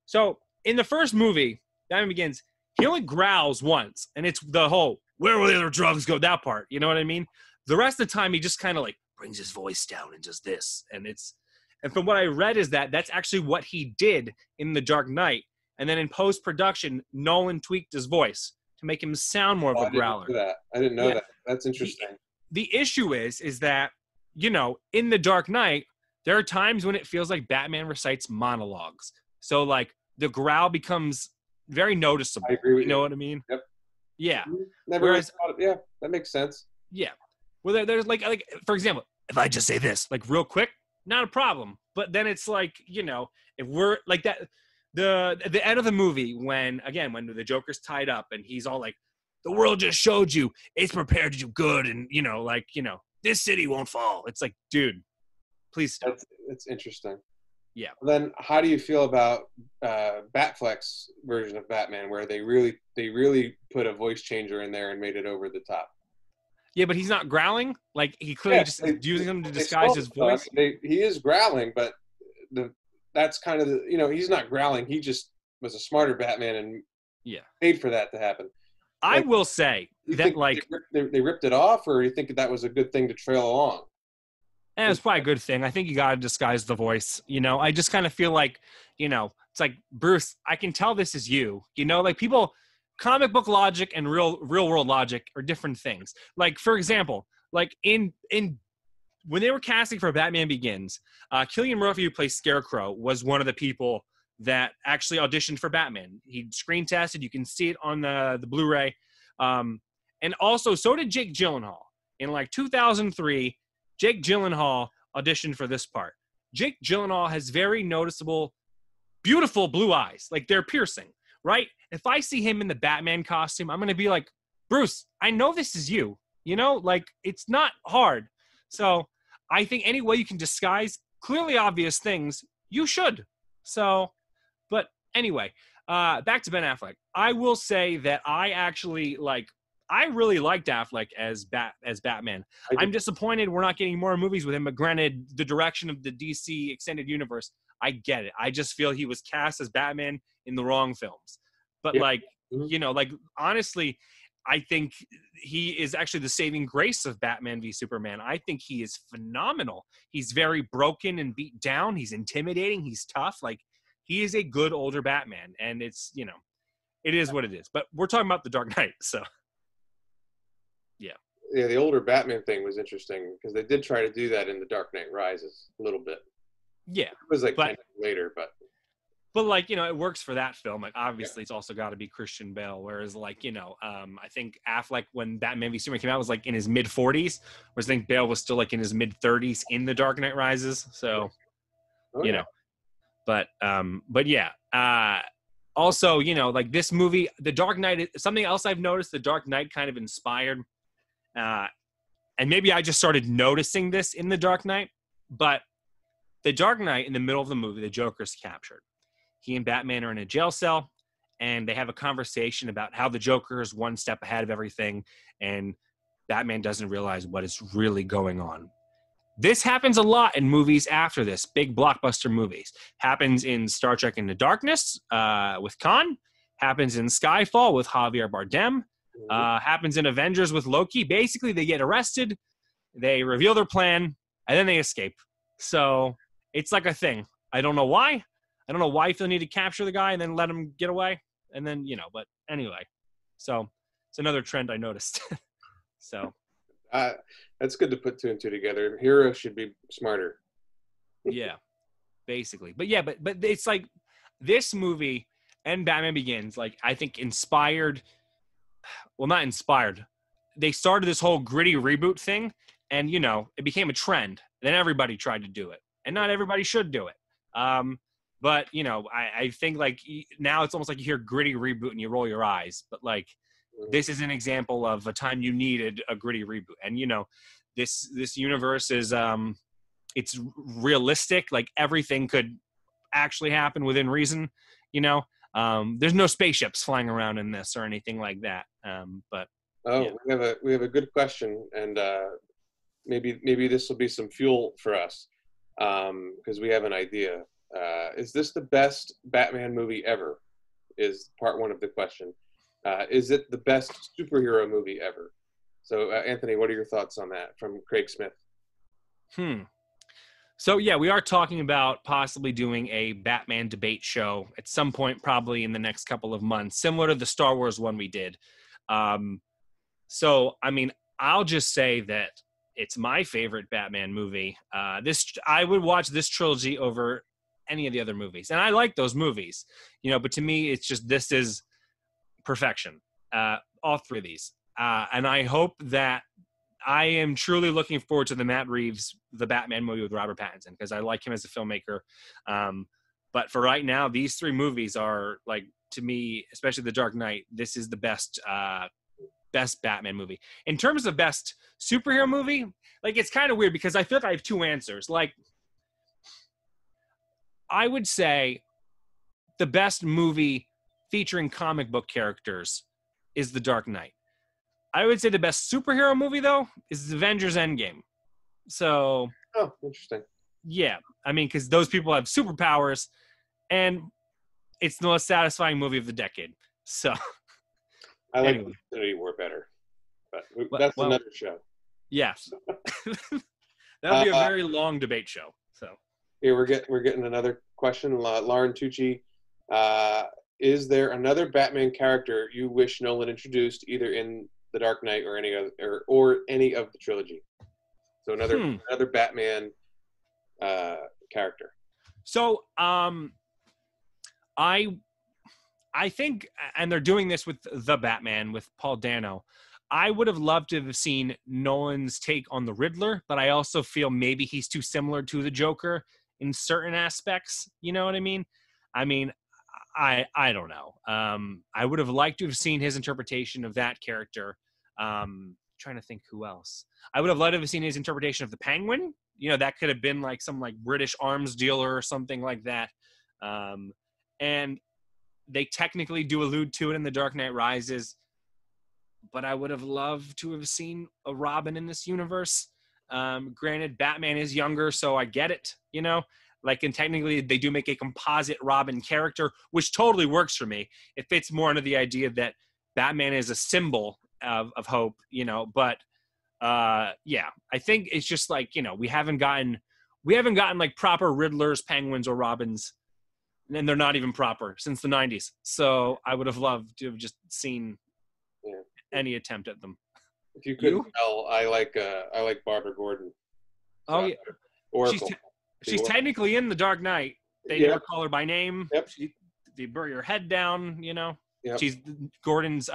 so in the first movie, Batman Begins, he only growls once, and it's the whole, where will the other drugs go, that part, you know what I mean? The rest of the time, he just kind of brings his voice down and does this. And from what I read is that that's actually what he did in The Dark Knight. And then in post-production, Nolan tweaked his voice to make him sound more of a growler. I didn't know that. That's interesting. The issue is that, in The Dark Knight, there are times when it feels like Batman recites monologues. So, the growl becomes very noticeable. I agree with you. You know what I mean? Yep. Yeah. Whereas, yeah, that makes sense. Yeah. Well, there's for example, if I just say this, real quick, not a problem. But then it's if we're like that, the end of the movie when the Joker's tied up and he's all the world just showed you it's prepared to do good, and this city won't fall. It's like, dude, please stop. That's interesting. Yeah. Then how do you feel about Batfleck's version of Batman, where they really put a voice changer in there and made it over the top? Yeah, but he's not growling. Like, he clearly just is using him to disguise his voice. He is growling, but that's kind of he's not growling. He just was a smarter Batman and paid for that to happen. I will say that, like, they ripped it off, or you think that was a good thing to trail along? And it's probably a good thing. I think you got to disguise the voice. I just kind of feel like, it's like, Bruce, I can tell this is you. Like, people, comic book logic and real world logic are different things. Like, for example, like in when they were casting for Batman Begins, Cillian Murphy, who plays Scarecrow, was one of the people that actually auditioned for Batman. He screen tested. You can see it on the Blu-ray. And also, so did Jake Gyllenhaal. In like 2003, Jake Gyllenhaal auditioned for this part. Jake Gyllenhaal has very noticeable, beautiful blue eyes. Like, they're piercing, right? If I see him in the Batman costume, I'm going to be like, Bruce, I know this is you. Like, it's not hard. So I think any way you can disguise clearly obvious things, you should. So, but anyway, back to Ben Affleck. I will say that I really liked Affleck as Batman. I'm disappointed we're not getting more movies with him, but granted, the direction of the DC extended universe, I get it. I just feel he was cast as Batman in the wrong films. But honestly, I think he is actually the saving grace of Batman v Superman. I think he is phenomenal. He's very broken and beat down. He's intimidating. He's tough. Like, he is a good older Batman, and it's, it is what it is. But we're talking about The Dark Knight, so. Yeah, the older Batman thing was interesting because they did try to do that in The Dark Knight Rises a little bit. Yeah. It was like 10 years later, but like, it works for that film. Like, obviously, It's also got to be Christian Bale. Whereas, like, I think Affleck, when Batman v Superman came out, was like in his mid 40s, whereas I think Bale was still like in his mid 30s in The Dark Knight Rises. So, but yeah. Also, like, this movie, The Dark Knight, something else I've noticed, The Dark Knight kind of inspired. And maybe I just started noticing this in The Dark Knight, but The Dark Knight, in the middle of the movie, the Joker's captured. He and Batman are in a jail cell, and they have a conversation about how the Joker is one step ahead of everything, and Batman doesn't realize what is really going on. This happens a lot in movies after this, big blockbuster movies. Happens in Star Trek Into Darkness with Khan. Happens in Skyfall with Javier Bardem. Happens in Avengers with Loki. Basically, they get arrested, they reveal their plan, and then they escape. So it's like a thing. I don't know why. I don't know why you feel the need to capture the guy and then let him get away. And then, but anyway. So it's another trend I noticed. So. That's good to put two and two together. Heroes should be smarter. Yeah, basically. But yeah, but it's like this movie and Batman Begins, like, I think inspired, well, not inspired. They started this whole gritty reboot thing, and, it became a trend. Then everybody tried to do it, and not everybody should do it. But, I think, like, now it's almost like you hear gritty reboot and you roll your eyes. But, like, this is an example of a time you needed a gritty reboot. And, this universe is, it's realistic. Like, everything could actually happen within reason, There's no spaceships flying around in this or anything like that. But we have a good question, and maybe this will be some fuel for us, because we have an idea. Is this the best Batman movie ever? Is part one of the question. Is it the best superhero movie ever? So, Anthony, what are your thoughts on that from Craig Smith? So, yeah, we are talking about possibly doing a Batman debate show at some point, probably in the next couple of months, similar to the Star Wars one we did. So, I mean, I'll just say that it's my favorite Batman movie. I would watch this trilogy over any of the other movies. And I like those movies, but to me, it's just, this is perfection. All three of these. And I hope that I am truly looking forward to the Matt Reeves, the Batman movie with Robert Pattinson, because I like him as a filmmaker. But for right now, these three movies are, like, to me, especially The Dark Knight, this is the best best Batman movie. In terms of best superhero movie, like, it's kind of weird because I feel like I have two answers. Like, I would say the best movie featuring comic book characters is The Dark Knight. I would say the best superhero movie, though, is Avengers Endgame. So, Oh, interesting. yeah. I mean, because those people have superpowers, and it's the most satisfying movie of the decade. So, I like anyway. Infinity War better, but that's another show. Yes. That'll be a very long debate show. So, here we're getting another question. Lauren Tucci, is there another Batman character you wish Nolan introduced, either in The Dark Knight or any other or any of the trilogy? So another Batman character. So, I think, and they're doing this with The Batman with Paul Dano. I would have loved to have seen Nolan's take on the Riddler, but I also feel maybe he's too similar to the Joker in certain aspects. You know what I mean? I don't know. I would have liked to have seen his interpretation of that character. Trying to think who else. I would have loved to have seen his interpretation of the Penguin. You know, that could have been like some like British arms dealer or something like that. And they technically do allude to it in The Dark Knight Rises, but I would have loved to have seen a Robin in this universe. Granted, Batman is younger, so I get it, you know? Like, and technically they do make a composite Robin character, which totally works for me. It fits more into the idea that Batman is a symbol of hope, you know? But, yeah, I think it's just like, you know, we haven't gotten like proper Riddlers, Penguins, or Robins, and they're not even proper since the 90s. So I would have loved to have just seen any attempt at them. If you couldn't tell, I like Barbara Gordon. So oh yeah, Oracle. She's technically in The Dark Knight. They never call her by name. Yep. They bury her head down. You know. Yep. She's Gordon's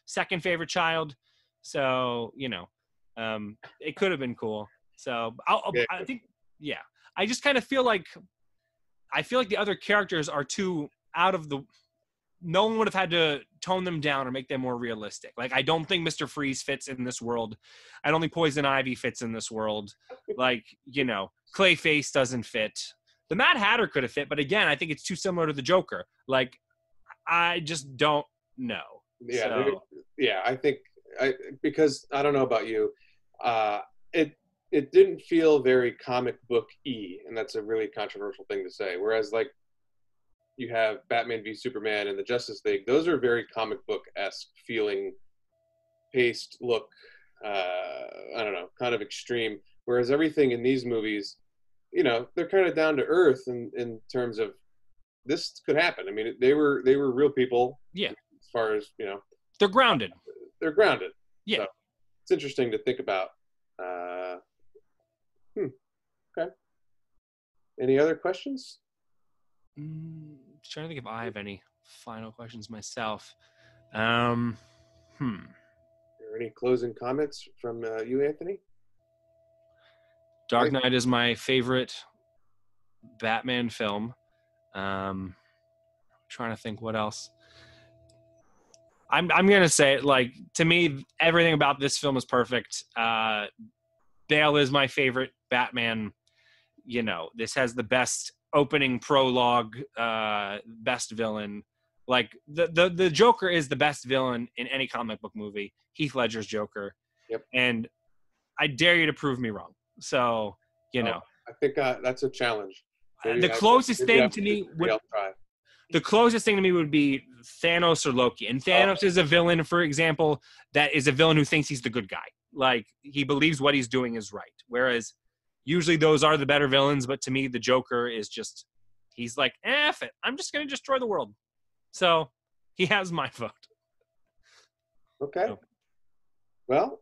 second favorite child. So you know, it could have been cool. So I think I just kind of feel like the other characters are too out of the. No one would have had to tone them down or make them more realistic. Like, I don't think Mr. Freeze fits in this world. I don't think Poison Ivy fits in this world. Like, you know, Clayface doesn't fit. The Mad Hatter could have fit, but again, I think it's too similar to the Joker. Like, I just don't know. Yeah, I think because I don't know about you, it didn't feel very comic book-y, and that's a really controversial thing to say. Whereas, like, you have Batman v Superman and the Justice League; those are very comic book-esque feeling, paced look. I don't know, kind of extreme. Whereas everything in these movies, you know, they're kind of down to earth in terms of this could happen. I mean, they were real people. Yeah. As far as, you know, they're grounded. They're grounded. Yeah. So it's interesting to think about. Okay. Any other questions? Trying to think if I have any final questions myself. Are there any closing comments from you, Anthony? Dark Knight is my favorite Batman film. Trying to think what else. I'm gonna say, like, to me, everything about this film is perfect. Bale is my favorite Batman. You know, this has the best opening prologue, best villain. Like, the Joker is the best villain in any comic book movie. Heath Ledger's Joker. Yep. And I dare you to prove me wrong. So, you know. I think that's a challenge. The closest thing to me would be Thanos or Loki. And Thanos is a villain, for example, that is a villain who thinks he's the good guy. Like, he believes what he's doing is right. Whereas usually those are the better villains, but to me, the Joker is just, he's like, F it, I'm just going to destroy the world. So he has my vote. Okay. So. Well,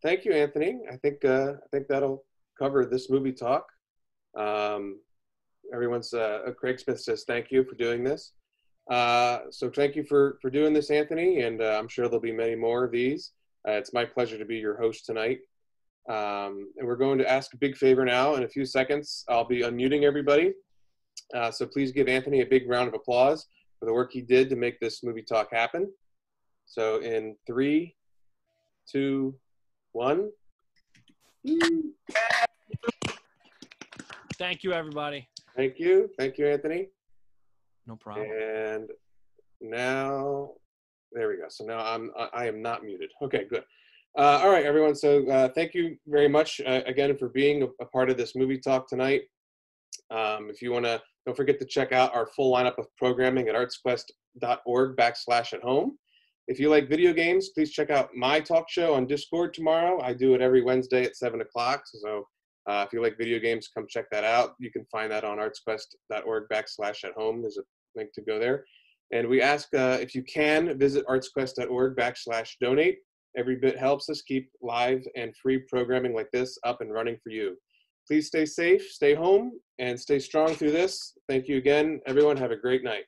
thank you, Anthony. I think that'll cover this movie talk. Everyone's Craig Smith says thank you for doing this. So thank you for doing this, Anthony, and I'm sure there'll be many more of these. It's my pleasure to be your host tonight. And we're going to ask a big favor now. In a few seconds, I'll be unmuting everybody. So please give Anthony a big round of applause for the work he did to make this movie talk happen. So in 3, 2, 1. Thank you, everybody. Thank you. Thank you, Anthony. No problem. And now, there we go. So now I am not muted. Okay, good. All right, everyone. So thank you very much again for being a part of this movie talk tonight. If you want to, don't forget to check out our full lineup of programming at artsquest.org/at-home. If you like video games, please check out my talk show on Discord tomorrow. I do it every Wednesday at 7 o'clock. So if you like video games, come check that out. You can find that on artsquest.org/at-home. There's a link to go there. And we ask if you can visit artsquest.org/donate. Every bit helps us keep live and free programming like this up and running for you. Please stay safe, stay home, and stay strong through this. Thank you again, everyone. Have a great night.